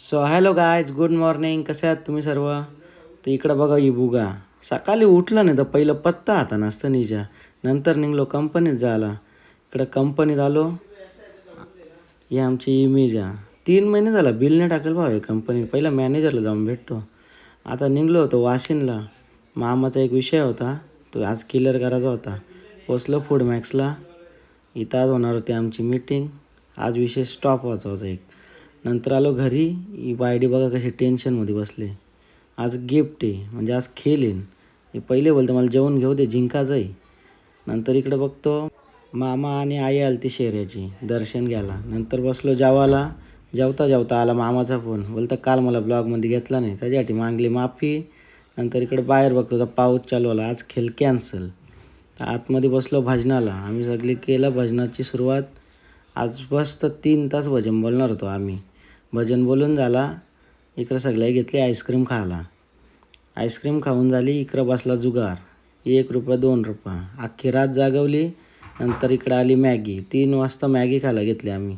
So hello guys, good morning. कसे आहात तुम्ही सर्व? तर इकडं बघा ही बुगा. सकाळी उठलं नाही तर पहिलं पत्ता हाता नसतं निजा. नंतर निघलो कंपनीत जायला. इकडं कंपनीत आलो. ही आमची इमेज आहे. 3 महिने झाला बिल नाही टाकेल भाऊ हे कंपनी. पहिला मॅनेजरला जाऊन भेटतो. आता निघलो होतो वाशिनला. मामाचा एक विषय होता, तो आज क्लिअर करायचा होता. पोचलो फूड मॅक्सला. इथं आज होणार होती आमची मीटिंग. आज विषय स्टॉप व्हायचा होता एक. नंतर आलो घरी. ही बायडी बघा कशी टेन्शनमध्ये बसले. आज गिफ्ट आहे, म्हणजे आज खेळ येईन. हे पहिले बोलतो मला जेवण घेऊ दे, जिंकायचं आहे. नंतर इकडे बघतो मामा आणि आई आली ती शेऱ्याची दर्शन घ्यायला. नंतर बसलो जेवायला. जेवता जेवता आला मामाचा फोन. बोलतं काल मला ब्लॉगमध्ये घेतला नाही, त्याच्यासाठी मागली माफी. नंतर इकडे बाहेर बघतो तर पाऊस चालू आला. आज खेळ कॅन्सल. आतमध्ये बसलो भजनाला. आम्ही सगळी केलं भजनाची सुरुवात. आज मस्त 3 तास भजन बोलणार होतो आम्ही. भजन बोलून झाला. इकडं सगळ्या घेतली आईस्क्रीम खायला. आईस्क्रीम खाऊन झाली. इकडं बसला जुगार. 1 रुपया 2 रुपया अख्खी रात जागवली. नंतर इकडं आली मॅगी. 3 वाजता मॅगी खायला घेतली आम्ही.